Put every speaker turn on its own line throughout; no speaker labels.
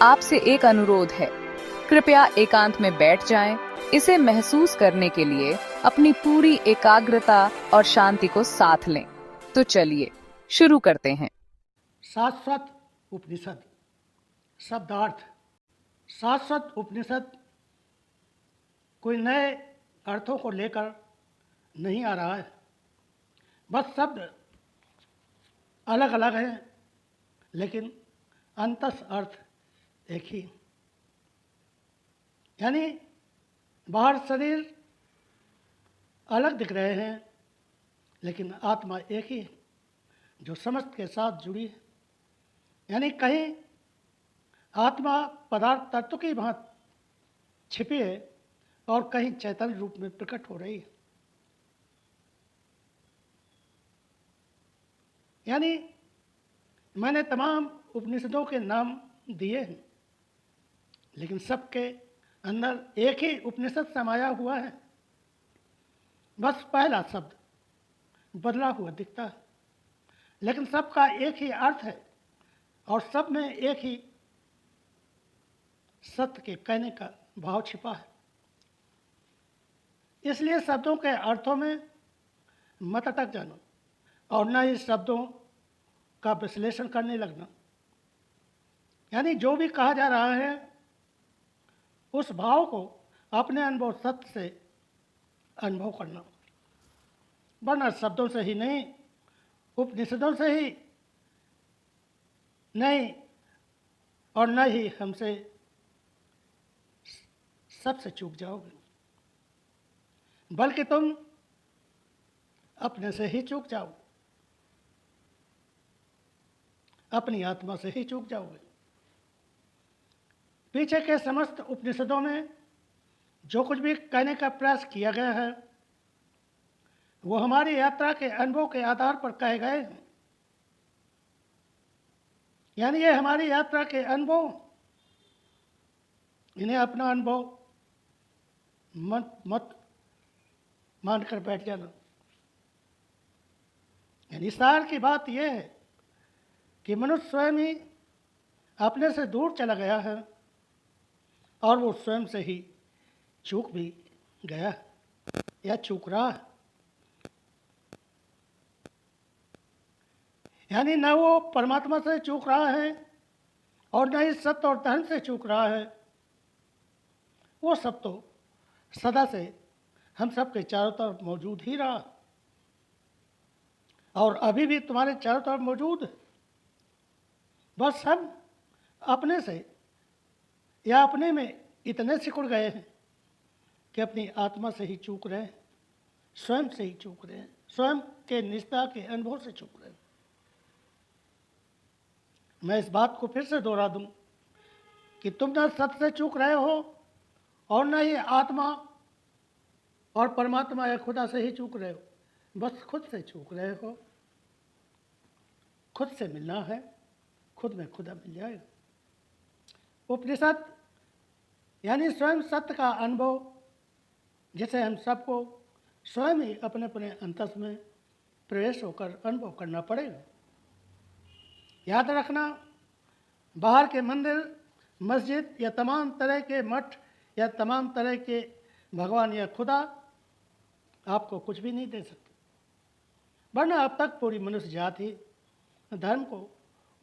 आपसे एक अनुरोध है, कृपया एकांत में बैठ जाएं। इसे महसूस करने के लिए अपनी पूरी एकाग्रता और शांति को साथ लें। तो चलिए शुरू करते हैं।
शाश्वत उपनिषद शब्दार्थ। शाश्वत उपनिषद कोई नए अर्थों को लेकर नहीं आ रहा है, बस शब्द अलग अलग हैं, लेकिन अंतस अर्थ एक ही। यानी बाहर शरीर अलग दिख रहे हैं, लेकिन आत्मा एक ही है जो समस्त के साथ जुड़ी है। यानी कहीं आत्मा पदार्थ तत्व की भांति छिपी है और कहीं चैतन्य रूप में प्रकट हो रही है। यानी मैंने तमाम उपनिषदों के नाम दिए हैं, लेकिन सबके अंदर एक ही उपनिषद समाया हुआ है। बस पहला शब्द बदला हुआ दिखता है, लेकिन सबका एक ही अर्थ है और सब में एक ही सत्य के कहने का भाव छिपा है। इसलिए शब्दों के अर्थों में मत अटक जाना और न ही शब्दों का विश्लेषण करने लगना। यानी जो भी कहा जा रहा है उस भाव को अपने अनुभव सत्य से अनुभव करना, वरना शब्दों से ही नहीं, उपनिषदों से ही नहीं और न ही हमसे सबसे चूक जाओगे, बल्कि तुम अपने से ही चूक जाओगे, अपनी आत्मा से ही चूक जाओगे। पीछे के समस्त उपनिषदों में जो कुछ भी कहने का प्रयास किया गया है वो हमारी यात्रा के अनुभव के आधार पर कहे गए हैं। यानी ये हमारी यात्रा के अनुभव, इन्हें अपना अनुभव मत मानकर बैठ जाना। यानी सार की बात यह है कि मनुष्य स्वयं ही अपने से दूर चला गया है और वो स्वयं से ही चूक भी गया या चूक रहा है। यानी न वो परमात्मा से चूक रहा है और न ही सत्य और धर्म से चूक रहा है। वो सब तो सदा से हम सब के चारों तरफ मौजूद ही रहा और अभी भी तुम्हारे चारों तरफ मौजूद है। बस हम अपने से या अपने में इतने सिकुड़ गए हैं कि अपनी आत्मा से ही चूक रहे हैं, स्वयं से ही चूक रहे हैं, स्वयं के निष्ठा के अनुभव से चूक रहे हैं। मैं इस बात को फिर से दोहरा दूं कि तुम न सत्य से चूक रहे हो और न ही आत्मा और परमात्मा या खुदा से ही चूक रहे हो, बस खुद से चूक रहे हो। खुद से मिलना है, खुद में खुदा मिल जाएगा। उपनिषद यानी स्वयं सत्य का अनुभव, जिसे हम सबको स्वयं ही अपने अपने अंतस में प्रवेश होकर अनुभव करना पड़ेगा। याद रखना, बाहर के मंदिर, मस्जिद या तमाम तरह के मठ या तमाम तरह के भगवान या खुदा आपको कुछ भी नहीं दे सकते, वरना अब तक पूरी मनुष्य जाति धर्म को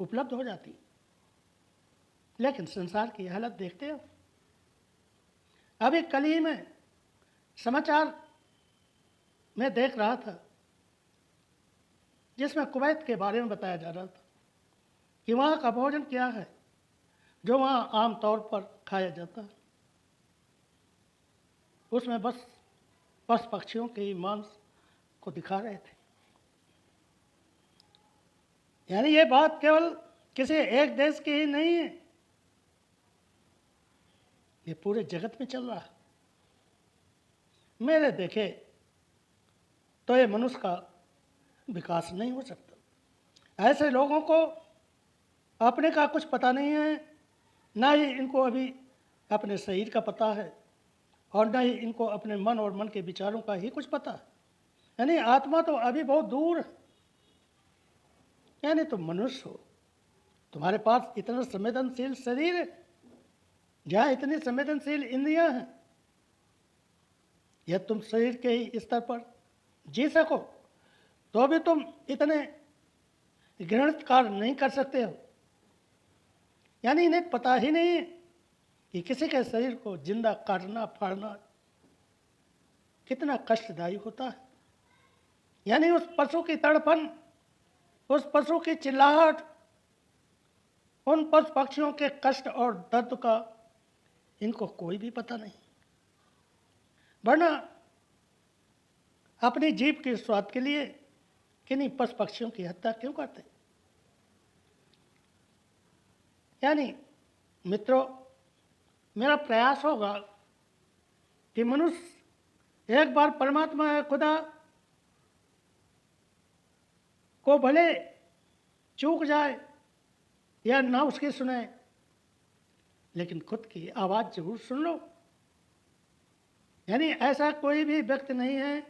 उपलब्ध हो जाती। लेकिन संसार की हालत देखते हो। अभी कल ही में समाचार में देख रहा था, जिसमें कुवैत के बारे में बताया जा रहा था कि वहाँ का भोजन क्या है जो वहाँ आम तौर पर खाया जाता है। उसमें बस पशु पक्षियों के ही मांस को दिखा रहे थे। यानी ये बात केवल किसी एक देश की ही नहीं है, ये पूरे जगत में चल रहा है। मेरे देखे तो ये मनुष्य का विकास नहीं हो सकता। ऐसे लोगों को अपने का कुछ पता नहीं है, ना ही इनको अभी अपने शरीर का पता है और ना ही इनको अपने मन और मन के विचारों का ही कुछ पता है। यानी आत्मा तो अभी बहुत दूर है। यानी तुम मनुष्य हो, तुम्हारे पास इतना संवेदनशील शरीर है, जहाँ इतनी संवेदनशील इंद्रियां हैं, यदि तुम शरीर के ही स्तर पर जी सको तो भी तुम इतने घृणित कार्य नहीं कर सकते हो। यानी इन्हें पता ही नहीं है कि किसी के शरीर को जिंदा काटना फाड़ना कितना कष्टदायी होता है। यानी उस पशु की तड़पन, उस पशु की चिल्लाहट, उन पशु पक्षियों के कष्ट और दर्द का इनको कोई भी पता नहीं, वरना अपनी जीभ के स्वाद के लिए किन्हीं पशु पक्षियों की हत्या क्यों करते। यानी मित्रों, मेरा प्रयास होगा कि मनुष्य एक बार परमात्मा खुदा को भले चूक जाए या ना उसकी सुने, लेकिन खुद की आवाज़ जरूर सुन लो। यानी ऐसा कोई भी व्यक्ति नहीं है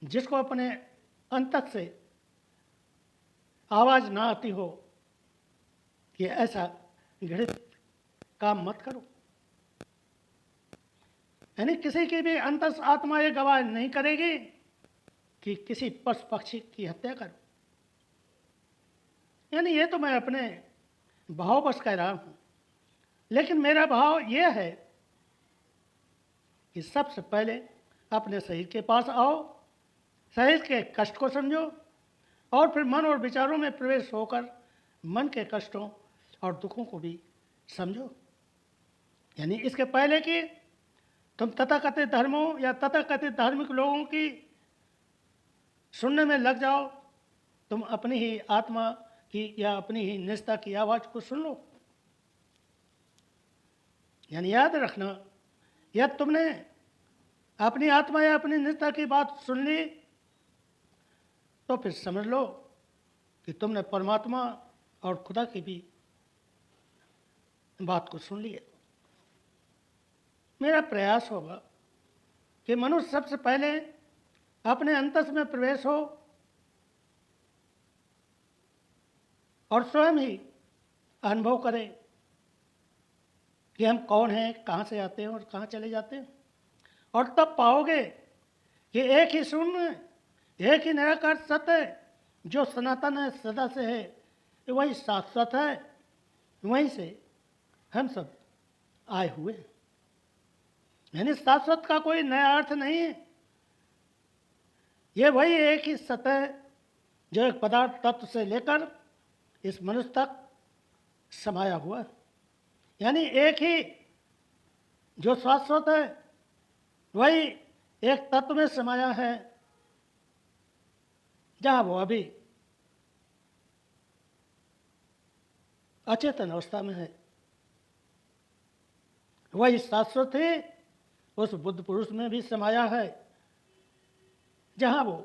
जिसको अपने अंतस से आवाज़ ना आती हो कि ऐसा घृणित काम मत करो। यानी किसी की भी अंतस आत्मा ये गवाह नहीं करेगी कि किसी पशु पक्षी की हत्या करो। यानी ये तो मैं अपने भाववश कह रहा हूँ, लेकिन मेरा भाव ये है कि सबसे पहले अपने शरीर के पास आओ, शरीर के कष्ट को समझो और फिर मन और विचारों में प्रवेश होकर मन के कष्टों और दुखों को भी समझो। यानी इसके पहले कि तुम तथाकथित धर्मों या तथाकथित धार्मिक लोगों की सुनने में लग जाओ, तुम अपनी ही आत्मा की या अपनी ही निष्ठा की आवाज़ को सुन लो। यानी याद रखना, यदि तुमने अपनी आत्मा या अपनी निष्ठा की बात सुन ली तो फिर समझ लो कि तुमने परमात्मा और खुदा की भी बात को सुन लिया। मेरा प्रयास होगा कि मनुष्य सबसे पहले अपने अंतस में प्रवेश हो और स्वयं ही अनुभव करे कि हम कौन हैं, कहाँ से आते हैं और कहाँ चले जाते हैं। और तब पाओगे कि एक ही शून्य, एक ही निराकार सत्य है जो सनातन है, सदा से है, वही शाश्वत है, वहीं से हम सब आए हुए हैं। यानी शाश्वत का कोई नया अर्थ नहीं है, ये वही एक ही सत्य है जो एक पदार्थ तत्व से लेकर इस मनुष्य तक समाया हुआ है। यानी एक ही जो शाश्वत है वही एक तत्व में समाया है जहाँ वो अभी अचेतन अवस्था में है। वही शाश्वत ही उस बुद्ध पुरुष में भी समाया है जहाँ वो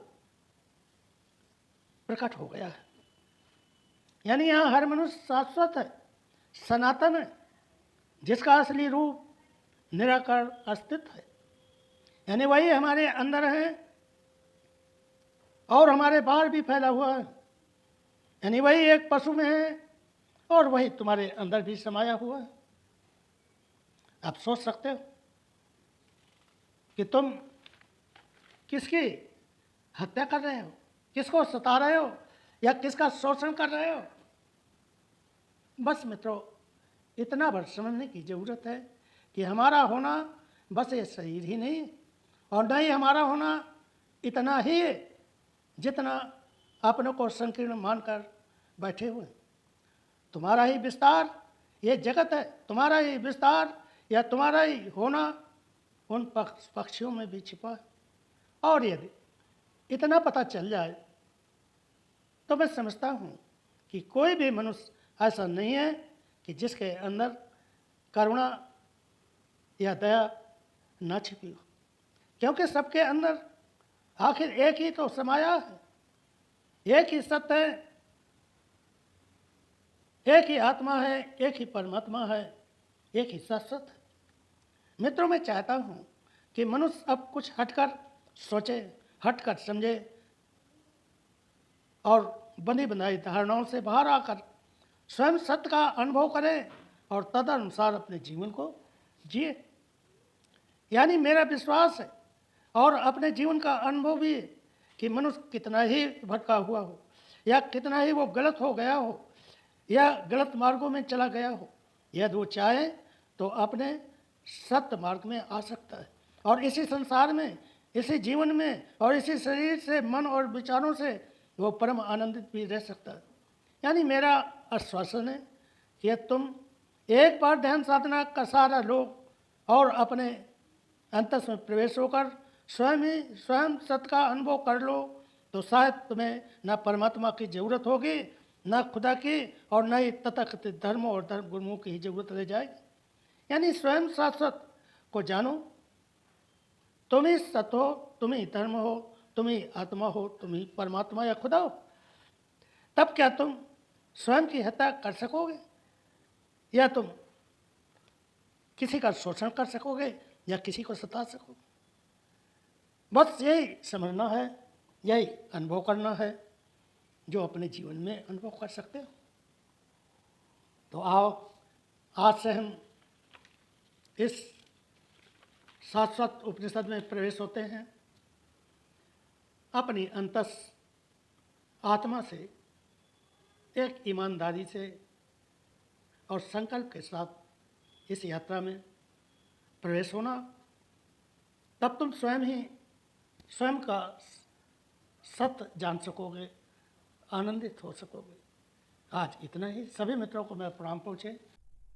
प्रकट हो गया है। यानी यहाँ हर मनुष्य शाश्वत है, सनातन है, जिसका असली रूप निराकार अस्तित्व है। यानी वही हमारे अंदर है और हमारे बाहर भी फैला हुआ है। यानी वही एक पशु में है और वही तुम्हारे अंदर भी समाया हुआ है। आप सोच सकते हो कि तुम किसकी हत्या कर रहे हो, किसको सता रहे हो या किसका शोषण कर रहे हो। बस मित्रों, इतना भर समझने की ज़रूरत है कि हमारा होना बस ये शरीर ही नहीं है और न ही हमारा होना इतना ही है जितना अपनों को संकीर्ण मानकर बैठे हुए। तुम्हारा ही विस्तार ये जगत है, तुम्हारा ही विस्तार या तुम्हारा ही होना उन पक्षियों में भी छिपा है। और यदि इतना पता चल जाए तो मैं समझता हूँ कि कोई भी मनुष्य ऐसा नहीं है कि जिसके अंदर करुणा या दया न छिपी हो, क्योंकि सबके अंदर आखिर एक ही तो समाया है, एक ही सत्य है, एक ही आत्मा है, एक ही परमात्मा है, एक ही शाश्वत है। मित्रों, मैं चाहता हूँ कि मनुष्य अब कुछ हटकर सोचे, हटकर समझे और बंधी बनाई धारणाओं से बाहर आकर स्वयं सत्य का अनुभव करे और तदनुसार अपने जीवन को जिए। यानी मेरा विश्वास है और अपने जीवन का अनुभव भी है कि मनुष्य कितना ही भटका हुआ हो या कितना ही वो गलत हो गया हो या गलत मार्गों में चला गया हो, यदि वो चाहे तो अपने सत्य मार्ग में आ सकता है और इसी संसार में, इसी जीवन में और इसी शरीर से, मन और विचारों से वो परम आनंदित भी रह सकता है। यानी मेरा आश्वासन है कि तुम एक बार ध्यान साधना का सहारा लो और अपने अंतस में प्रवेश होकर स्वयं सत्य का अनुभव कर लो, तो शायद तुम्हें न परमात्मा की जरूरत होगी, न खुदा की, और न ही तथाकथित धर्म और धर्म गुरुओं की ही जरूरत रह जाएगी। यानी स्वयं शाश्वत को जानो। तुम ही सत्य हो, तुम ही धर्म हो, तुम ही आत्मा हो, तुम ही परमात्मा या खुदा हो। तब क्या तुम स्वयं की हत्या कर सकोगे या तुम किसी का शोषण कर सकोगे या किसी को सता सकोगे? बस यही समझना है, यही अनुभव करना है जो अपने जीवन में अनुभव कर सकते हो। तो आओ आज से हम इस शाश्वत उपनिषद में प्रवेश होते हैं। अपनी अंतस आत्मा से एक ईमानदारी से और संकल्प के साथ इस यात्रा में प्रवेश होना, तब तुम स्वयं का सत्य जान सकोगे, आनंदित हो सकोगे। आज इतना ही। सभी मित्रों को मेरा प्रणाम पहुँचे।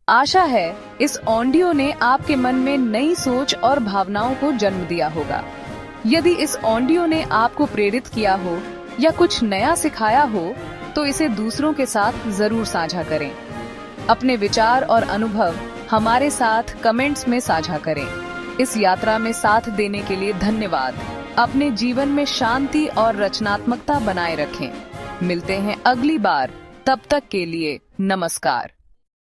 आशा है इस ऑडियो ने आपके मन में नई सोच और भावनाओं को जन्म दिया होगा। यदि इस ऑडियो ने आपको प्रेरित किया हो या कुछ नया सिखाया हो तो इसे दूसरों के साथ जरूर साझा करें। अपने विचार और अनुभव हमारे साथ कमेंट्स में साझा करें। इस यात्रा में साथ देने के लिए धन्यवाद। अपने जीवन में शांति और रचनात्मकता बनाए रखें। मिलते हैं अगली बार, तब तक के लिए नमस्कार।